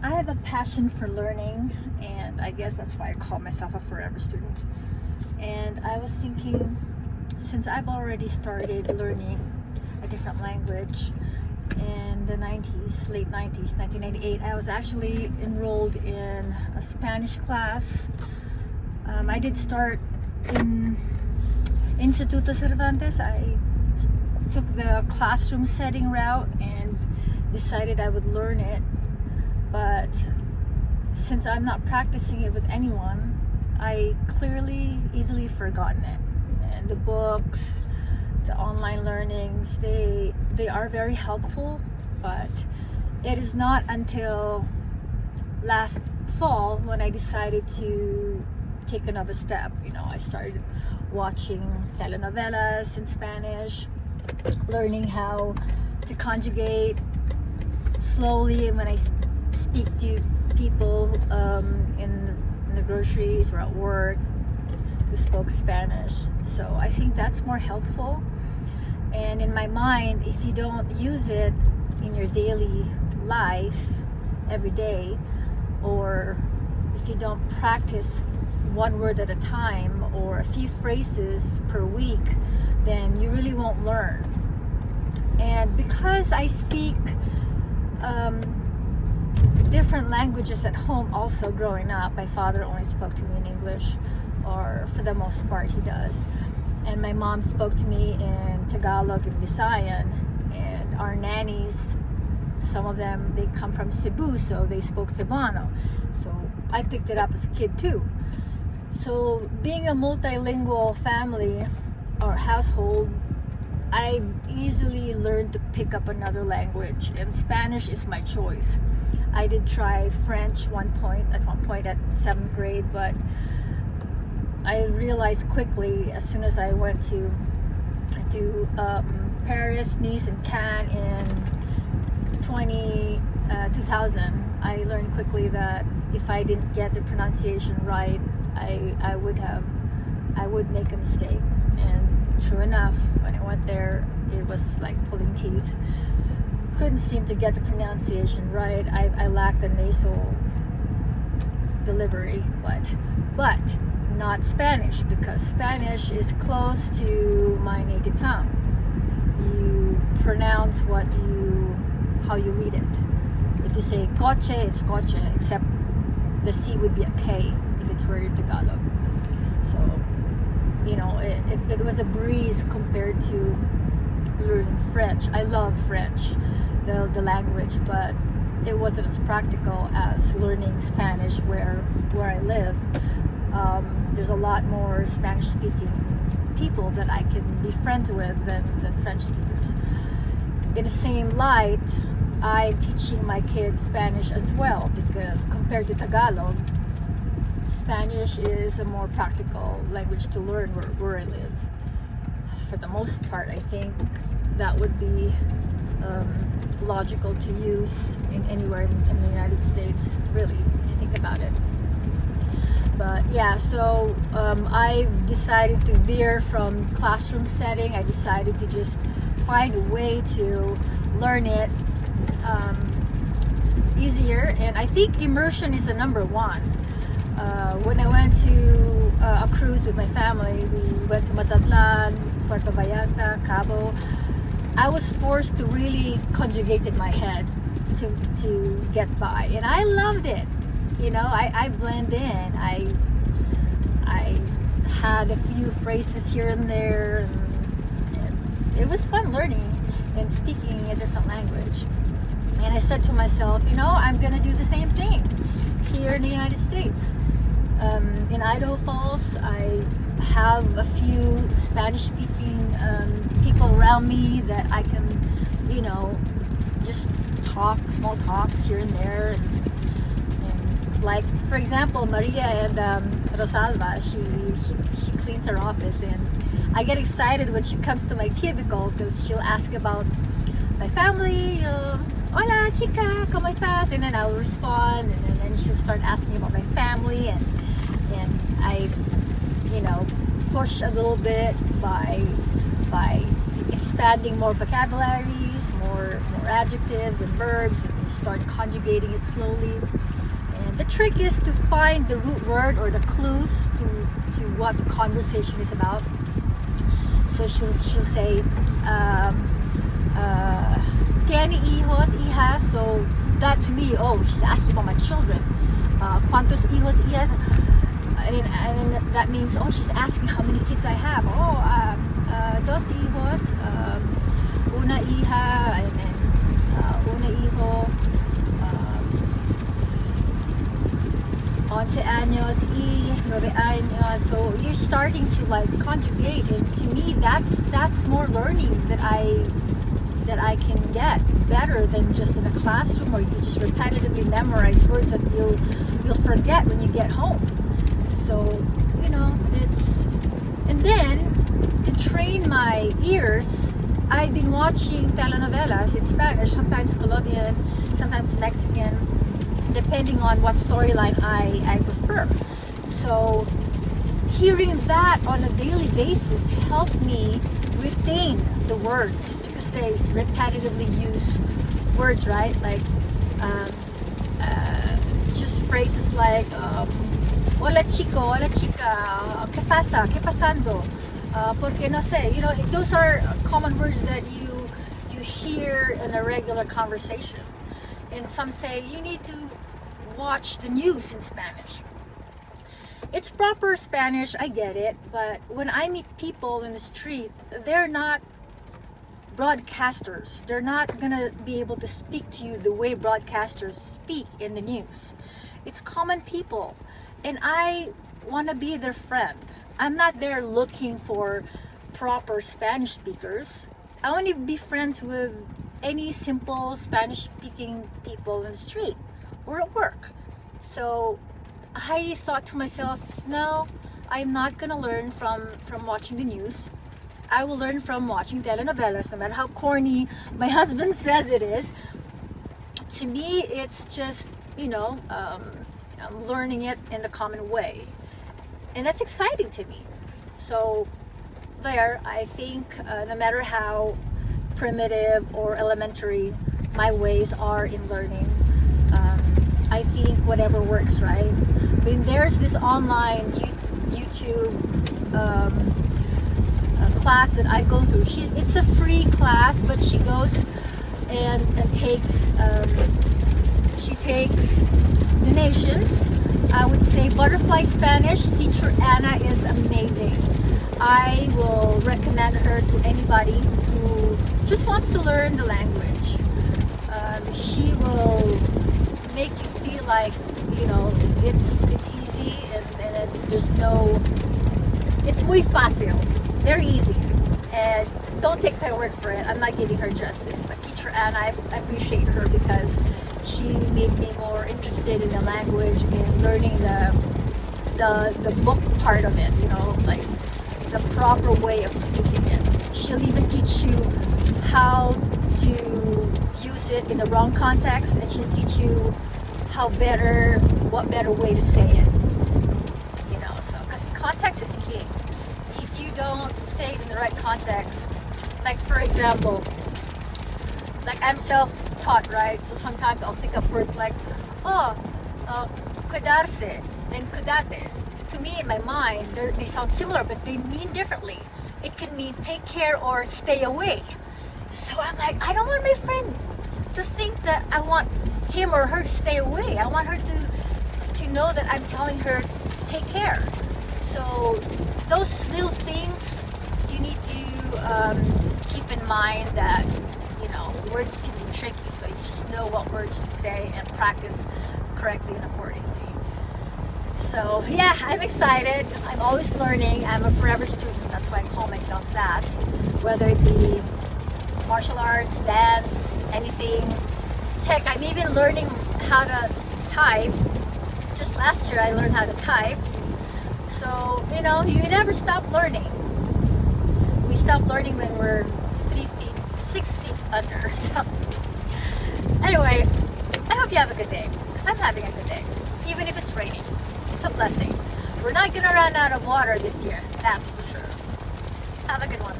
I have a passion for learning, and I guess that's why I call myself a forever student. And I was thinking, since I've already started learning a different language in the 90s, late 90s, 1998, I was actually enrolled in a Spanish class. I did start in Instituto Cervantes. I took the classroom setting route and decided I would learn it. But since I'm not practicing it with anyone, I easily forgotten it. And the books, the online learnings, they are very helpful, but it is not until last fall when I decided to take another step. I started watching telenovelas in Spanish, learning how to conjugate slowly when I speak to people in the groceries or at work who spoke Spanish. So I think that's more helpful. And in my mind, if you don't use it in your daily life every day, or if you don't practice one word at a time or a few phrases per week, then you really won't learn. And because I speak different languages at home also growing up, my father only spoke to me in English, or for the most part he does, and my mom spoke to me in Tagalog and Visayan, and our nannies, some of them, they come from Cebu, so they spoke Cebuano, so I picked it up as a kid too. So being a multilingual family or household, I've easily learned to pick up another language, and Spanish is my choice. I did try French at one point at 7th grade, but I realized quickly as soon as I went to Paris, Nice, and Cannes in 2000, I learned quickly that if I didn't get the pronunciation right, I would make a mistake. And true enough, when I went there, it was like pulling teeth. Couldn't seem to get the pronunciation right. I lacked the nasal delivery, but not Spanish, because Spanish is close to my native tongue. You pronounce how you read it. If you say coche, it's coche, except the C would be a K if it's very Tagalog. So, it was a breeze compared to learning French. I love French, the language, but it wasn't as practical as learning Spanish where I live. There's a lot more Spanish speaking people that I can be friends with than French speakers. In the same light, I'm teaching my kids Spanish as well, because compared to Tagalog, Spanish is a more practical language to learn where I live. For the most part, I think that would be logical to use anywhere in the United States, really, if you think about it. But yeah, so I've decided to veer from classroom setting. I decided to just find a way to learn it easier, and I think immersion is the number one. When I went to a cruise with my family, we went to Mazatlan, Puerto Vallarta, Cabo. I was forced to really conjugate in my head to get by, and I loved it. I blend in. I had a few phrases here and there, and it was fun learning and speaking a different language. And I said to myself, I'm gonna do the same thing here in the United States. In Idaho Falls, I have a few Spanish-speaking people around me that I can, just talk small talks here and there. And like, for example, Maria and Rosalba, she cleans her office, and I get excited when she comes to my cubicle because she'll ask about my family. Hola chica, ¿cómo estás? And then I'll respond, and then she'll start asking about my family, and I, push a little bit by expanding more vocabularies, more adjectives and verbs, and you start conjugating it slowly. And the trick is to find the root word or the clues to what the conversation is about. So she'll say, "Tiene hijos, hijas." So that to me, oh, she's asking about my children. "Cuántos hijos, hijas?" And that means, oh, she's asking how many kids I have. Oh, dos hijos, una hija, and then una hijo, 11 años y 9 años. So you're starting to like conjugate, and to me, that's more learning that I can get better than just in a classroom, where you just repetitively memorize words that you'll forget when you get home. So, you know, and then to train my ears, I've been watching telenovelas in Spanish, sometimes Colombian, sometimes Mexican, depending on what storyline I prefer. So hearing that on a daily basis helped me retain the words, because they repetitively use words, right? Like just phrases like hola chico, hola chica, ¿qué pasa? ¿Qué pasando? Porque no sé, you know, those are common words that you hear in a regular conversation. And some say you need to watch the news in Spanish. It's proper Spanish, I get it, but when I meet people in the street, they're not broadcasters. They're not gonna be able to speak to you the way broadcasters speak in the news. It's common people, and I want to be their friend. I'm not there looking for proper Spanish speakers. I want to be friends with any simple Spanish speaking people in the street or at work. So I thought to myself, no, I'm not gonna learn from watching the news. I will learn from watching telenovelas, no matter how corny my husband says it is. To me, it's just, you know, I'm learning it in the common way. And that's exciting to me. So there, I think no matter how primitive or elementary my ways are in learning, I think whatever works, right? I mean, there's this online YouTube class that I go through. It's a free class, but she goes and takes donations. I would say Butterfly Spanish teacher Anna is amazing. I will recommend her to anybody who just wants to learn the language. She will make you feel like, you know, it's easy, and it's muy fácil, very easy. And don't take my word for it, I'm not giving her justice, but teacher Anna, I appreciate her because she made me more interested in the language and learning the book part of it, you know, like the proper way of speaking it. She'll even teach you how to use it in the wrong context, and she'll teach you what better way to say it, you know. So because context is king. If you don't say it in the right context, like for example, like I'm self-taught, right? So sometimes I'll pick up words like cuidarse and cuidate. To me, in my mind, they sound similar, but they mean differently. It can mean take care or stay away. So I'm like, I don't want my friend to think that I want him or her to stay away. I want her to know that I'm telling her take care. So those little things you need to keep in mind, that, you know, words can be tricky, so you just know what words to say and practice correctly and accordingly. So yeah, I'm excited. I'm always learning. I'm a forever student. That's why I call myself that. Whether it be martial arts, dance, anything. Heck, I'm even learning how to type. Just last year I learned how to type. So, you know, you never stop learning. We stop learning when we're 6 feet under. So anyway, I hope you have a good day, because I'm having a good day. Even if it's raining, it's a blessing. We're not gonna run out of water this year, that's for sure. Have a good one.